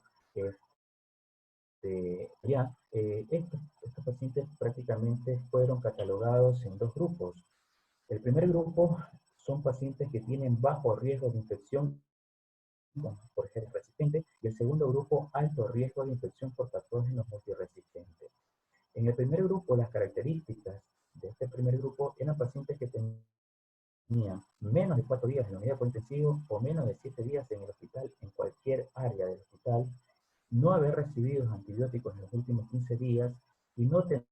Estos pacientes prácticamente fueron catalogados en 2 grupos. El primer grupo son pacientes que tienen bajo riesgo de infección por genes resistentes y el segundo grupo alto riesgo de infección por patógenos multiresistentes. En el primer grupo, las características de este primer grupo eran pacientes que tenían menos de 4 días en la unidad de cuidado intensivo o menos de 7 días en el hospital, en cualquier área del hospital, no haber recibido antibióticos en los últimos 15 días y no tener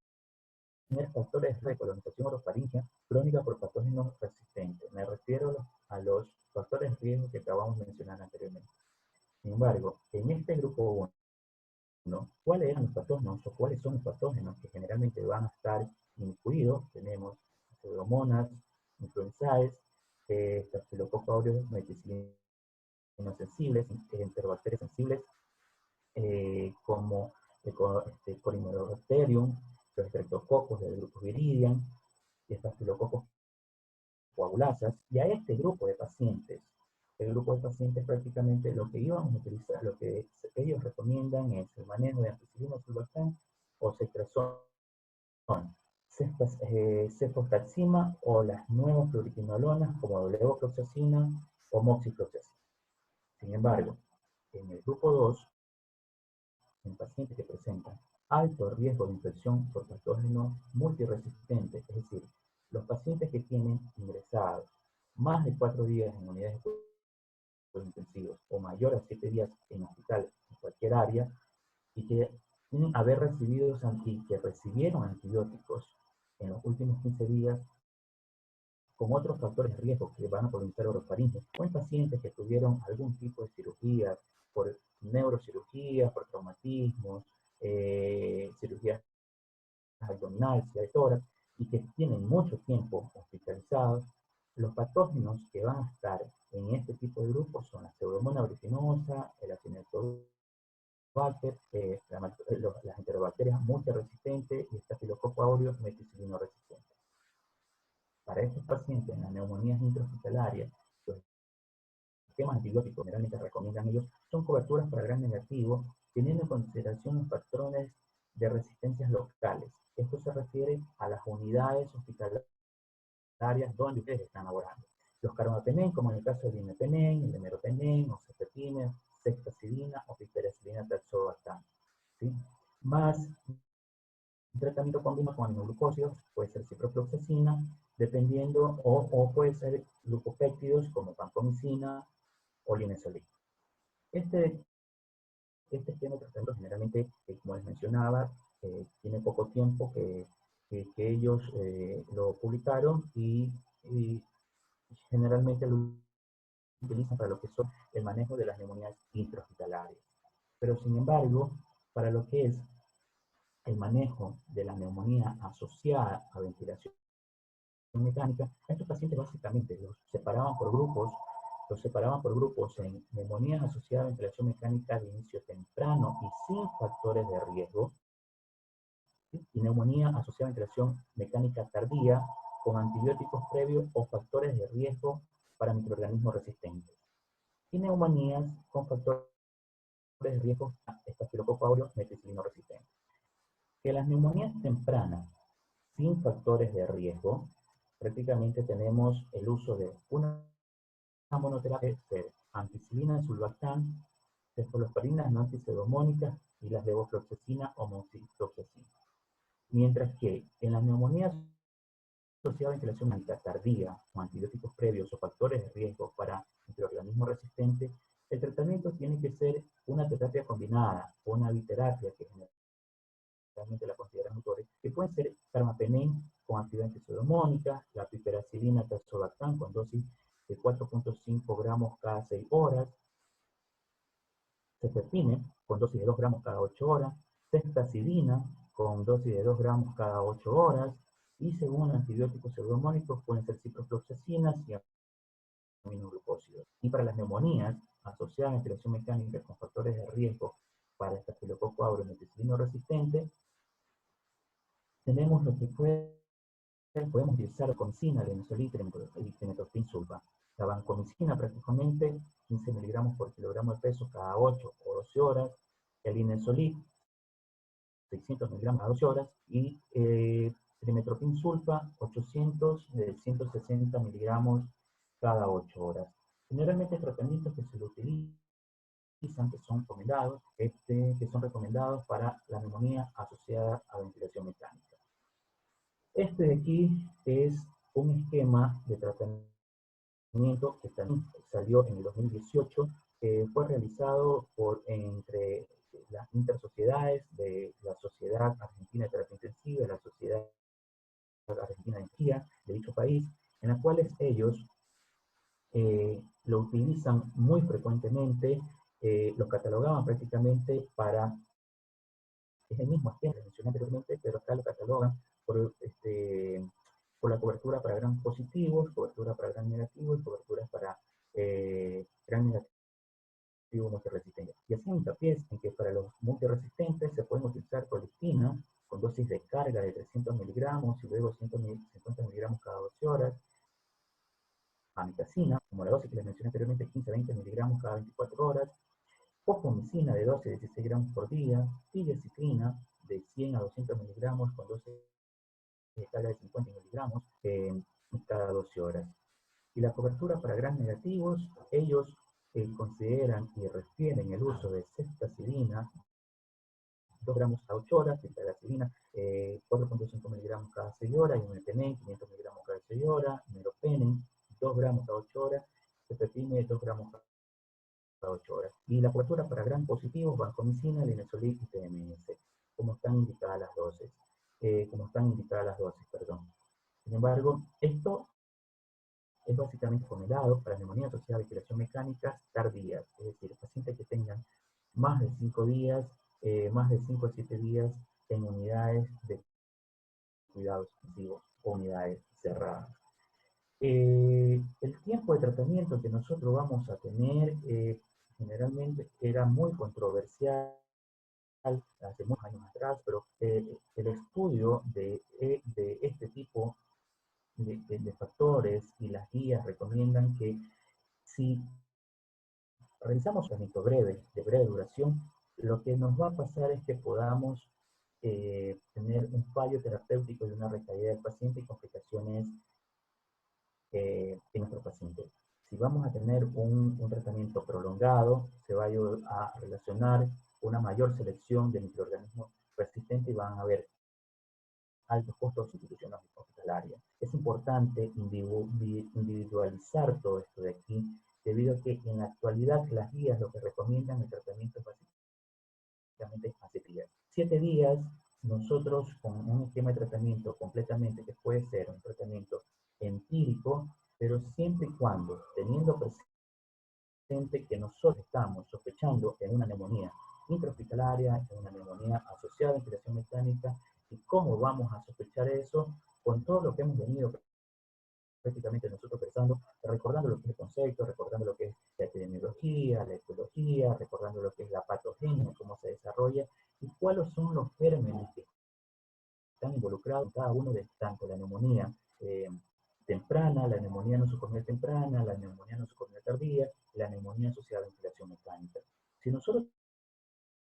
factores de colonización orofaringea crónica por patógenos resistentes. Me refiero a los factores de riesgo que acabamos de mencionar anteriormente. Sin embargo, en este grupo 1, ¿cuáles eran los patógenos o cuáles son los patógenos que generalmente van a estar incluidos? Tenemos pseudomonas, influenzae, Staphylococcus aureus, meticilina sensibles, enterobacterias sensibles, como Corynebacterium, los streptococos del grupo Viridian, y Staphylococcus coagulosas, y a este grupo de pacientes, el grupo de pacientes prácticamente lo que íbamos a utilizar, lo que ellos recomiendan es el manejo de ampicilina sulbactam o ceftriaxona, cefotaxima o las nuevas fluoroquinolonas como levofloxacina o moxifloxacina. Sin embargo, en el grupo 2, en pacientes que presentan alto riesgo de infección por patógenos multiresistentes, es decir, los pacientes que tienen ingresados más de 4 días en unidades de cuidados intensivos o mayor a 7 días en hospital en cualquier área y que tienen haber recibido y que recibieron antibióticos en los últimos 15 días con otros factores de riesgo que van a colonizar orofaringe, o en pacientes que tuvieron algún tipo de cirugía por neurocirugía, por traumatismos, cirugías abdominales, de tórax, y que tienen mucho tiempo hospitalizados, los patógenos que van a estar en este tipo de grupos son la Pseudomonas aeruginosa, el Acinetobacter, las enterobacterias multiresistentes y Staphylococcus aureus meticilino resistente. Para estos pacientes en las neumonías intrahospitalarias, los esquemas antibióticos generalmente recomiendan ellos son coberturas para gran negativo, teniendo en consideración los patrones de resistencias locales. Esto se refiere a las unidades hospitalarias donde ustedes están laborando. Los carbamazepine, como en el caso del imipenem, el meropenem, oxazepine, ceftazidina o piperacilina tazobactam, ¿sí? Más un tratamiento combinado con aminoglucósidos, puede ser ciprofloxacina, dependiendo, o puede ser glucopéptidos como vancomicina o linezolid. Este esquema de tratamiento generalmente, como les mencionaba, tiene poco tiempo que ellos lo publicaron y generalmente lo utilizan para lo que son el manejo de las neumonías intrahospitalarias. Pero sin embargo, para lo que es el manejo de la neumonía asociada a ventilación mecánica, a estos pacientes básicamente los separaban por grupos en neumonías asociadas a ventilación mecánica de inicio temprano y sin factores de riesgo, ¿sí? Y neumonía asociada a ventilación mecánica tardía con antibióticos previos o factores de riesgo para microorganismos resistentes. Y neumonías con factores de riesgo a Staphylococcus aureus meticilino resistente. Que las neumonías tempranas sin factores de riesgo, prácticamente tenemos el uso de una monoterapia de ampicilina, sulbactam, cefalosporinas no antipseudomónicas y las levofloxacina o moxifloxacina. Mientras que en las neumonías asociadas a ventilación mecánica tardía o antibióticos previos o factores de riesgo para microorganismos resistentes, el tratamiento tiene que ser una terapia combinada o una biterapia que generalmente la consideran autores, que pueden ser carbamazepine con actividad antipseudomónica, la piperacilina tazobactam con dosis de 4.5 gramos cada 6 horas, cefepime con dosis de 2 gramos cada 8 horas, ceftazidina con dosis de 2 gramos cada 8 horas, y según antibióticos pseudomónicos pueden ser ciprofloxacinas y aminoglucósidos. Y para las neumonías asociadas a ventilación mecánica con factores de riesgo para Staphylococcus aureus meticilino resistente, tenemos lo que podemos utilizar vancomicina, linezolid y trimetoprim sulfa. La vancomicina prácticamente 15 miligramos por kilogramo de peso cada 8 o 12 horas, el linezolid 600 miligramos cada 12 horas y trimetoprim sulfa 160 miligramos cada 8 horas. Generalmente tratamientos que se lo utilizan, que son recomendados para la neumonía asociada a ventilación mecánica. Este de aquí es un esquema de tratamiento que también salió en el 2018, que fue realizado entre las intersociedades de la Sociedad Argentina de Terapia Intensiva y la Sociedad Argentina de Energía de dicho país, en las cuales ellos lo utilizan muy frecuentemente, lo catalogaban prácticamente para, es el mismo esquema que mencioné anteriormente, pero acá lo catalogan por la cobertura para gran positivos, cobertura para gran negativos y coberturas para gran negativo multiresistente. Y hacen hincapié en que para los multiresistentes se pueden utilizar colistina con dosis de carga de 300 miligramos y luego 150 miligramos cada 12 horas, amikacina, como la dosis que les mencioné anteriormente, 15-20 miligramos cada 24 horas, fosfomicina de 12 a 16 gramos por día, tigecyclina de 100 a 200 miligramos con dosis de carga de 50 miligramos cada 12 horas. Y la cobertura para gran negativos, ellos consideran y refieren el uso de ceftazidina, 2 gramos a 8 horas, citalacilina, 4.5 miligramos cada 6 horas, y mepenén, 500 miligramos cada 6 horas, meropenem, 2 gramos cada 8 horas, cefepime, 2 gramos cada 8 horas. Y la cobertura para gran positivos, vancomicina, linezolid y TMS, como están indicadas las dosis. Perdón. Sin embargo, esto es básicamente formulado para neumonía asociada a ventilación mecánica tardías, es decir, pacientes que tengan más de 5 días, más de 5 a 7 días en unidades de cuidados intensivos o unidades cerradas. El tiempo de tratamiento que nosotros vamos a tener generalmente era muy controversial hace muchos años atrás, pero el estudio de este tipo de factores y las guías recomiendan que si realizamos un tratamiento breve, de breve duración, lo que nos va a pasar es que podamos tener un fallo terapéutico y una recaída del paciente y complicaciones en nuestro paciente. Si vamos a tener un tratamiento prolongado, se va a relacionar una mayor selección de microorganismos resistentes y van a haber altos costos institucionales hospitalarios. Es importante individualizar todo esto de aquí, debido a que en la actualidad las guías lo que recomiendan el tratamiento es básicamente a 7 días. 7 días, nosotros con un esquema de tratamiento completamente que puede ser un tratamiento empírico, pero siempre y cuando teniendo presente que nosotros estamos sospechando en una neumonía intrahospitalaria, en una neumonía asociada a ventilación mecánica, y cómo vamos a sospechar eso con todo lo que hemos venido prácticamente nosotros pensando, recordando lo que es el concepto, recordando lo que es la epidemiología, la etiología, recordando lo que es la patogenia, cómo se desarrolla y cuáles son los gérmenes que están involucrados en cada uno de tanto la neumonía temprana, la neumonía nosocomial temprana, la neumonía nosocomial tardía, la neumonía asociada a ventilación mecánica. Si nosotros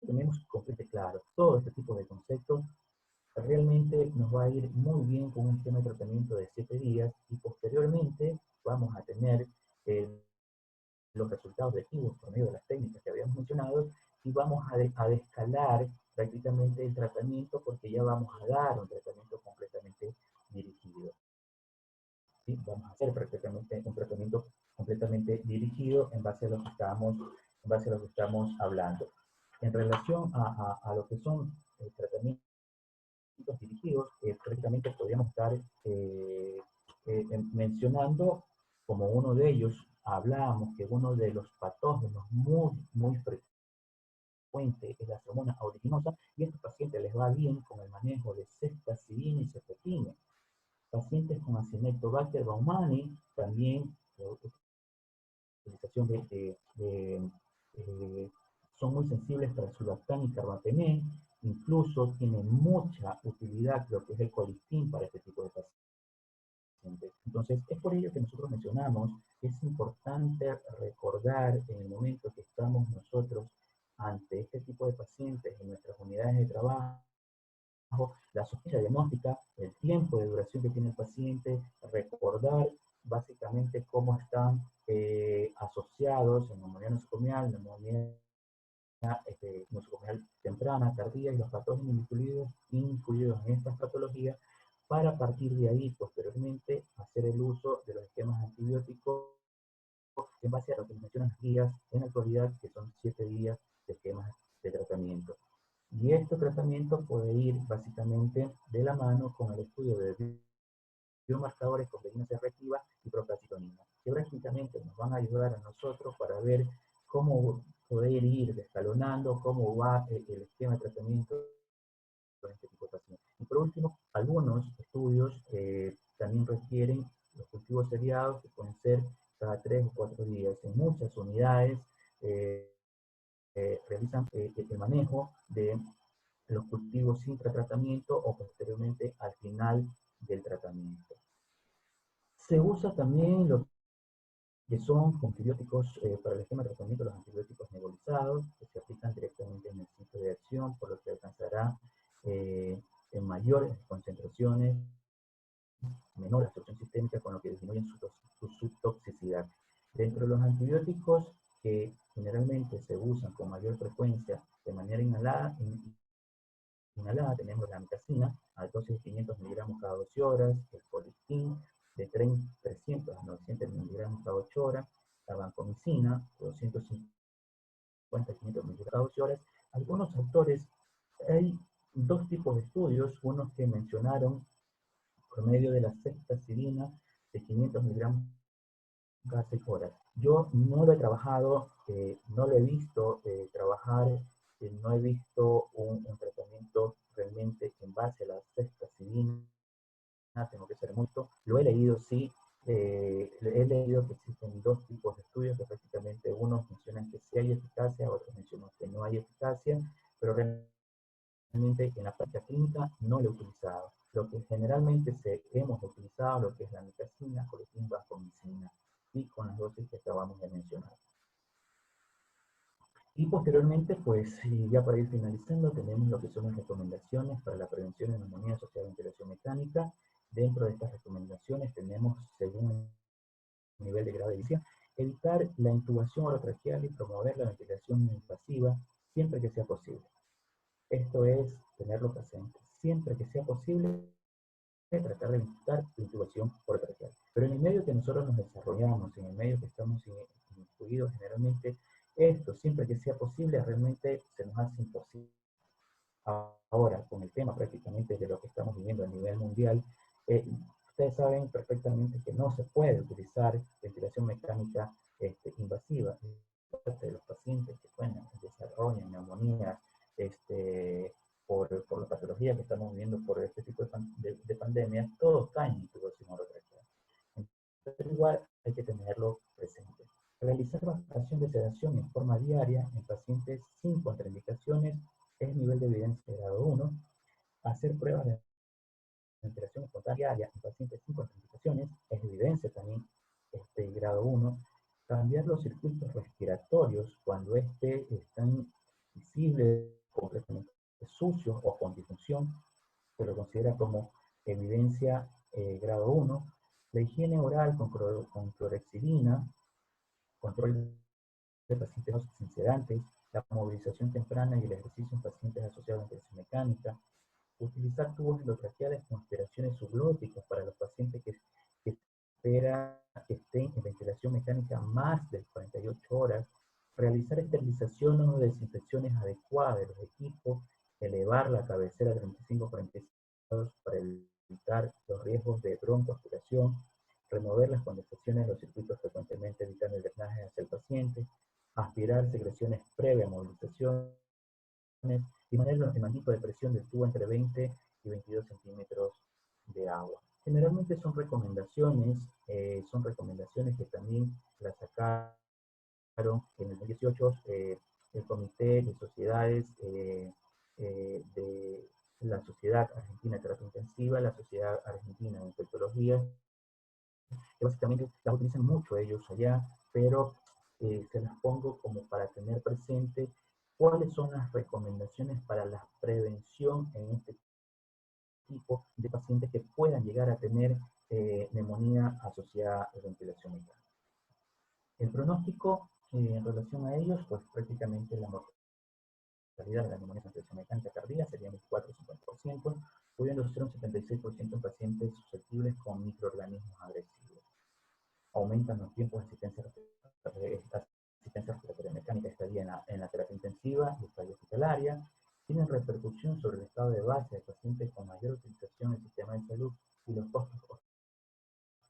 tenemos completamente claro todo este tipo de conceptos, realmente nos va a ir muy bien con un esquema de tratamiento de 7 días y posteriormente vamos a tener los resultados de activos por medio de las técnicas que habíamos mencionado y vamos a descalar prácticamente el tratamiento porque ya vamos a dar un tratamiento completamente dirigido. ¿Sí? Vamos a hacer prácticamente un tratamiento completamente dirigido en base a lo que estamos hablando. En relación a lo que son tratamientos dirigidos, prácticamente podríamos estar mencionando como uno de ellos, hablábamos que uno de los patógenos muy frecuente es la Pseudomonas aeruginosa, y a estos pacientes les va bien con el manejo de ceftazidima y cefepime. Pacientes con Acinetobacter baumannii también utilización son muy sensibles para sulbactam y carbapenem, incluso tienen mucha utilidad lo que es el colistin para este tipo de pacientes. Entonces, es por ello que nosotros mencionamos que es importante recordar en el momento que estamos nosotros ante este tipo de pacientes en nuestras unidades de trabajo, la sospecha diagnóstica, el tiempo de duración que tiene el paciente, recordar básicamente cómo están asociados en neumonía nosocomial, neumonía nosocomial temprana, tardía y los patógenos incluidos en estas patologías para partir de ahí, posteriormente, hacer el uso de los esquemas antibióticos en base a lo que mencionan las guías en la actualidad, que son 7 días de esquemas de tratamiento. Y este tratamiento puede ir básicamente de la mano con el estudio de biomarcadores con proteína C reactiva y procalcitonina, que prácticamente nos van a ayudar a nosotros para ver cómo poder ir escalonando, cómo va el esquema de tratamiento con este tipo de pacientes. Y por último, algunos estudios también requieren los cultivos seriados, que pueden ser cada 3 o 4 días. En muchas unidades eh, realizan el manejo de los cultivos sin tratamiento o posteriormente al final del tratamiento. Se usa también lo que son antibióticos para el esquema de tratamiento, los antibióticos nebulizados, que se aplican directamente en el sitio de acción, por lo que alcanzará en mayores concentraciones, menor absorción sistémica, con lo que disminuyen su toxicidad. Dentro de los antibióticos que generalmente se usan con mayor frecuencia de manera inhalada tenemos la ampicilina a dosis de 500 miligramos cada 12 horas, el colistin de 300 a 900 miligramos cada 8 horas, la vancomicina de 250 a 500 miligramos cada 12 horas. Algunos autores, hay dos tipos de estudios, unos que mencionaron por medio de la ceftazidina de 500 miligramos cada 6 horas. Yo no lo he trabajado, no lo he visto trabajar, no he visto un tratamiento realmente en base a la ceftazidina, tengo que ser mucho. Lo he leído, sí, he leído que existen dos tipos de estudios, que prácticamente unos mencionan que sí hay eficacia, otros mencionan que no hay eficacia, pero realmente en la práctica clínica no lo he utilizado. Lo que generalmente hemos utilizado, lo que es la ampicilina, colistin, vancomicina, y con las dosis que acabamos de mencionar. Y posteriormente, pues ya para ir finalizando, tenemos lo que son las recomendaciones para la prevención de neumonía asociada a ventilación mecánica. Dentro de estas recomendaciones tenemos, según el nivel de grado de visión, evitar la intubación orotraqueal y promover la ventilación invasiva siempre que sea posible. Esto es tenerlo presente. Siempre que sea posible, tratar de evitar la intubación orotraqueal. Pero en el medio que nosotros nos desarrollamos, en el medio que estamos incluidos, generalmente esto, siempre que sea posible, realmente se nos hace imposible. Ahora, con el tema prácticamente de lo que estamos viviendo a nivel mundial, ustedes saben perfectamente que no se puede utilizar ventilación mecánica invasiva de los pacientes que desarrollan neumonía por la patología que estamos viviendo por este tipo de pandemia, todo está en intubación orotraqueal. Pero igual hay que tenerlo presente. Realizar vacación de sedación en forma diaria en pacientes sin contraindicaciones es nivel de evidencia de grado 1. Hacer pruebas de ventilación espontánea diaria en pacientes sin contraindicaciones es evidencia también grado 1. Cambiar los circuitos respiratorios cuando están visibles, completamente sucios o con disfunción, se lo considera como evidencia grado 1. La higiene oral con clorexidina, control de pacientes sin sedantes, la movilización temprana y el ejercicio en pacientes asociados a ventilación mecánica, utilizar tubos endotraqueales con aspiraciones subglóticas para los pacientes que espera que estén en ventilación mecánica más de 48 horas, realizar esterilizaciones o desinfecciones adecuadas de los equipos, elevar la cabecera a 35-45 grados para evitar los riesgos de broncoaspiración, remover las condensaciones de los circuitos frecuentemente, evitando el drenaje hacia el paciente, aspirar secreciones previa a movilizaciones y mantener el manguito de presión del tubo entre 20 y 22 centímetros de agua. Generalmente son recomendaciones que también las sacaron en el 2018 el Comité de Sociedades de la Sociedad Argentina de Terapia Intensiva, la Sociedad Argentina de Infectología, que básicamente las utilizan mucho ellos allá, pero se las pongo como para tener presente cuáles son las recomendaciones para la prevención en este tipo de pacientes que puedan llegar a tener neumonía asociada a ventilación mecánica. El pronóstico en relación a ellos, pues prácticamente la mortalidad de la neumonía con ventilación mecánica tardía sería un 4-50%, pudiendo ser un 76% en pacientes susceptibles con microorganismos agresivos. Aumentan los tiempos de asistencia respiratoria mecánica, estadía en la terapia intensiva y estadia hospitalaria, tienen repercusión sobre el estado de base de pacientes con mayor utilización del sistema de salud y los costos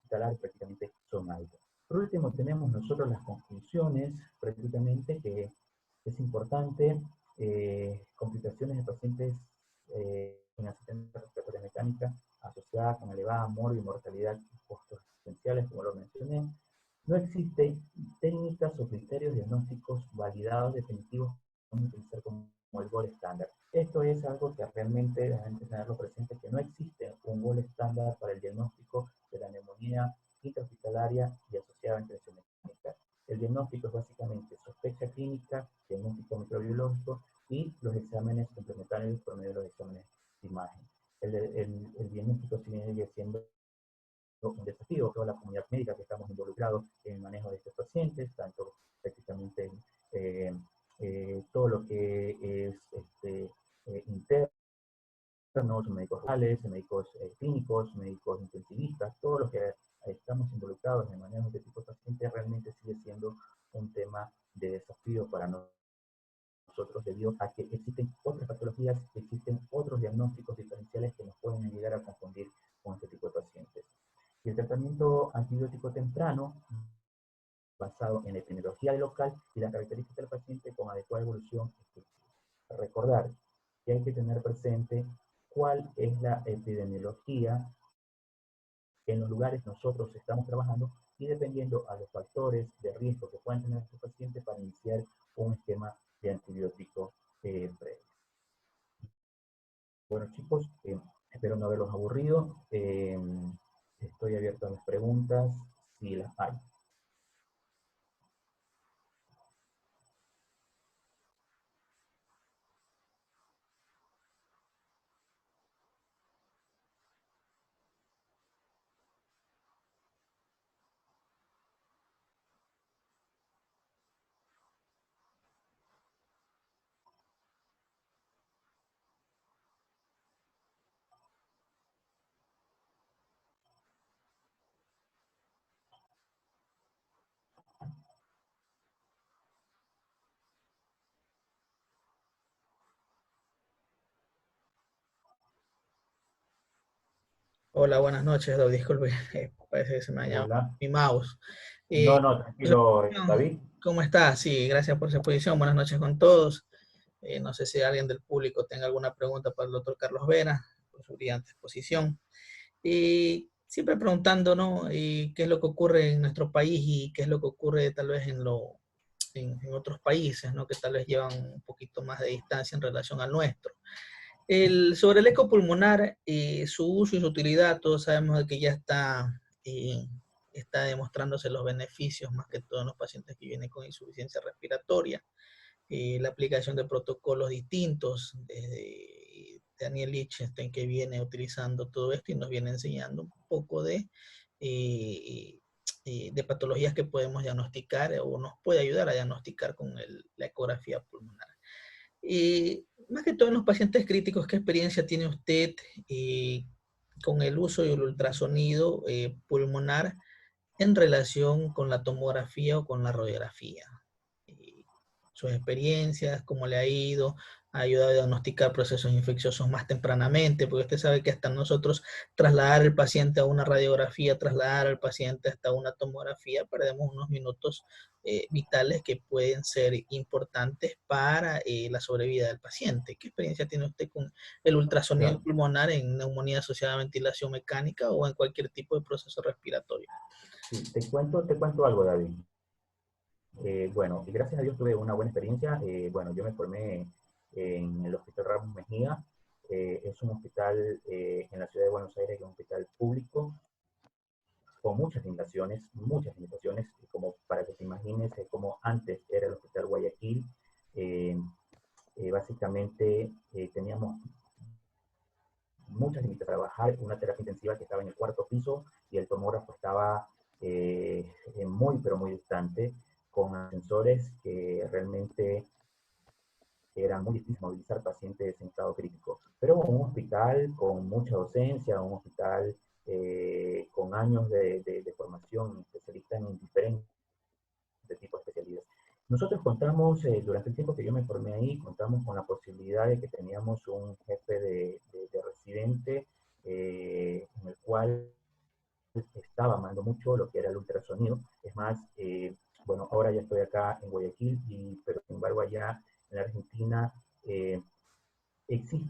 hospitalarios prácticamente son altos. Por último, tenemos nosotros las conclusiones, prácticamente que es importante, complicaciones de pacientes en asistencia respiratoria mecánica asociada con elevada mortalidad y costos existenciales, como lo mencioné. No existen técnicas o criterios diagnósticos validados definitivos que podemos utilizar como el gold estándar. Esto es algo que realmente deben tenerlo presente, que no existe un gold estándar para el diagnóstico de la neumonía intrahospitalaria y asociada a ventilación mecánica. El diagnóstico es básicamente sospecha clínica, diagnóstico microbiológico y los exámenes complementarios por medio de los exámenes de imagen. El diagnóstico sigue siendo un desafío, toda la comunidad médica que estamos involucrados en el manejo de estos pacientes, tanto prácticamente todo lo que es internos, médicos rurales, médicos clínicos, médicos intensivistas, todos los que estamos involucrados en el manejo de este tipo de pacientes, realmente sigue siendo un tema de desafío para nosotros, debido a que existen otras patologías, existen otros diagnósticos diferenciales que nos pueden llegar a confundir con este tipo de pacientes. Y el tratamiento antibiótico temprano, basado en la epidemiología local y las características del paciente con adecuada evolución. Recordar que hay que tener presente cuál es la epidemiología en los lugares nosotros estamos trabajando y dependiendo a los factores de riesgo que puedan tener estos pacientes para iniciar un esquema de antibiótico previo. Bueno chicos, espero no haberlos aburrido. Estoy abierto a las preguntas, si las hay. Hola, buenas noches, Doc. Disculpe, parece que se me ha dañado Hola. mi mouse. No, Eh, no, tranquilo, David. ¿Cómo está? Sí, gracias por su exposición. Buenas noches con todos. No sé si alguien del público tenga alguna pregunta para el doctor Carlos Vera, por su brillante exposición. Y siempre preguntando, ¿no? ¿Qué es lo que ocurre en nuestro país y qué es lo que ocurre tal vez en otros países, ¿no? Que tal vez llevan un poquito más de distancia en relación al nuestro. Sobre el eco pulmonar, su uso y su utilidad, todos sabemos de que ya está demostrándose los beneficios, más que todo en los pacientes que vienen con insuficiencia respiratoria. La aplicación de protocolos distintos, desde Daniel Lichtenstein, que viene utilizando todo esto y nos viene enseñando un poco de patologías que podemos diagnosticar o nos puede ayudar a diagnosticar con la ecografía pulmonar. Más que todo en los pacientes críticos, ¿qué experiencia tiene usted con el uso del ultrasonido pulmonar en relación con la tomografía o con la radiografía? Sus experiencias, cómo le ha ido, ha ayudado a diagnosticar procesos infecciosos más tempranamente, porque usted sabe que hasta nosotros trasladar al paciente a una radiografía, trasladar al paciente hasta una tomografía, perdemos unos minutos vitales que pueden ser importantes para la sobrevida del paciente. ¿Qué experiencia tiene usted con el ultrasonido Claro. pulmonar en neumonía asociada a ventilación mecánica o en cualquier tipo de proceso respiratorio? Sí, te cuento algo, David. Bueno, y gracias a Dios tuve una buena experiencia. Bueno, yo me formé en el Hospital Ramos Mejía. Es un hospital en la ciudad de Buenos Aires, que es un hospital público, con muchas limitaciones, como para que te imagines como antes era el Hospital Guayaquil. Eh, Básicamente teníamos muchas limitaciones para trabajar, una terapia intensiva que estaba en el cuarto piso y el tomógrafo estaba muy, pero muy distante, con ascensores que realmente era muy difícil movilizar pacientes en estado crítico. Pero un hospital con mucha docencia, un hospital con años de formación, especialista en diferentes tipos de especialidades. Nosotros contamos, durante el tiempo que yo me formé ahí, contamos con la posibilidad de que teníamos un jefe de residente en el cual estaba amando mucho lo que era el ultrasonido. Es más, bueno, ahora ya estoy acá en Guayaquil, pero sin embargo allá en la Argentina existe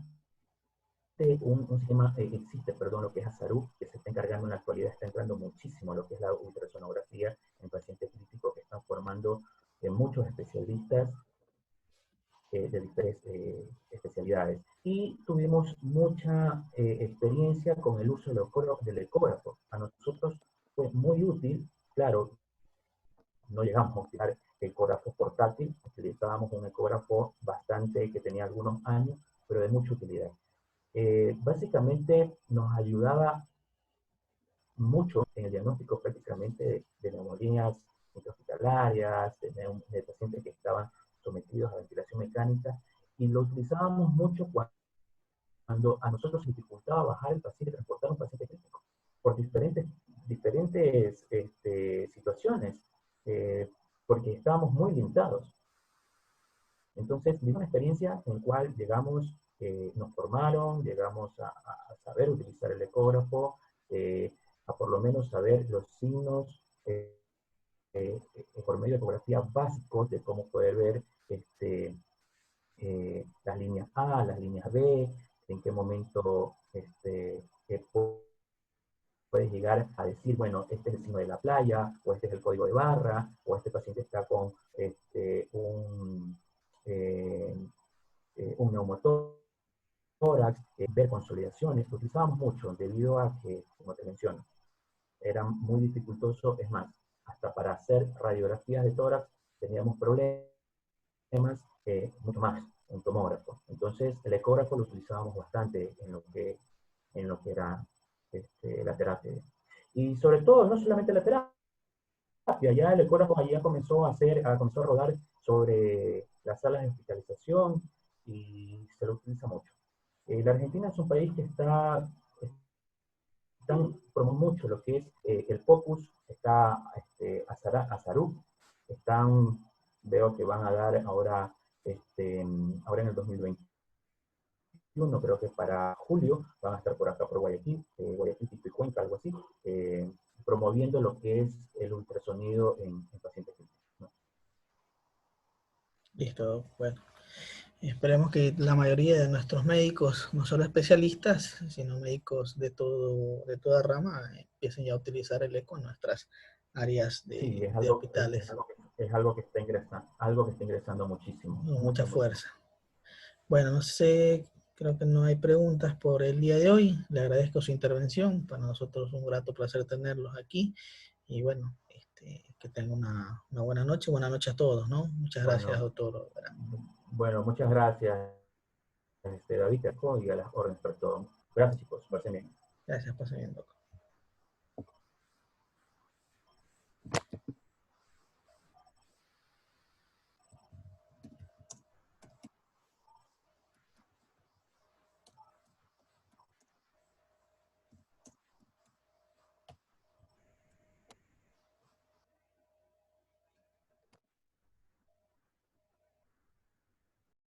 un sistema, existe, perdón, lo que es ASARU, que se está encargando en la actualidad, está entrando muchísimo lo que es la ultrasonografía en pacientes críticos, que están formando muchos especialistas de diferentes especialidades. Y tuvimos mucha experiencia con el uso del ecógrafo. A nosotros fue muy útil, claro, no llegamos a utilizar ecógrafo portátil, utilizábamos un ecógrafo bastante que tenía algunos años, pero de mucha utilidad. Básicamente nos ayudaba mucho en el diagnóstico prácticamente de neumonías intrahospitalarias, de pacientes que estaban sometidos a ventilación mecánica, y lo utilizábamos mucho cuando a nosotros nos dificultaba bajar el paciente, transportar un paciente crítico, por diferentes situaciones, porque estábamos muy limitados. Entonces, vimos una experiencia en la cual llegamos, nos formaron, llegamos a saber utilizar el ecógrafo, a por lo menos saber los signos por medio de ecografía básicos de cómo poder ver las líneas A, las líneas B, en qué momento puedes llegar a decir, bueno, este es el signo de la playa, o este es el código de barra, o este paciente está con un neumotórax, ver consolidaciones. Lo utilizábamos mucho debido a que, como te menciono, era muy dificultoso. Es más, hasta para hacer radiografías de tórax teníamos problemas, mucho más, un tomógrafo. Entonces, el ecógrafo lo utilizábamos bastante en lo que era la terapia. Y sobre todo, no solamente la terapia, ya el ecógrafo allá comenzó a rodar sobre las salas de hospitalización y se lo utiliza mucho. La Argentina es un país que promueve mucho lo que es el POCUS, está ASARU, veo que van a dar ahora, ahora en el 2021, creo que para julio, van a estar por acá por Guayaquil, Guayaquil, Quito y Cuenca, algo así, promoviendo lo que es el ultrasonido en pacientes críticos, ¿no? Listo, bueno. Esperemos que la mayoría de nuestros médicos, no solo especialistas, sino médicos de toda rama, empiecen ya a utilizar el eco en nuestras áreas Sí, de hospitales. es algo que está ingresando muchísimo, Con mucha mucho, mucho. fuerza. Bueno, no sé, creo que no hay preguntas por el día de hoy. Le agradezco su intervención. Para nosotros es un grato placer tenerlos aquí. Y bueno, que tenga una buena noche. Buenas noches a todos, ¿no? Muchas gracias, Bueno, doctor. bueno, muchas gracias, David, y a las órdenes para todo. Gracias, chicos. Pasen bien. Gracias, pasen bien, doctor.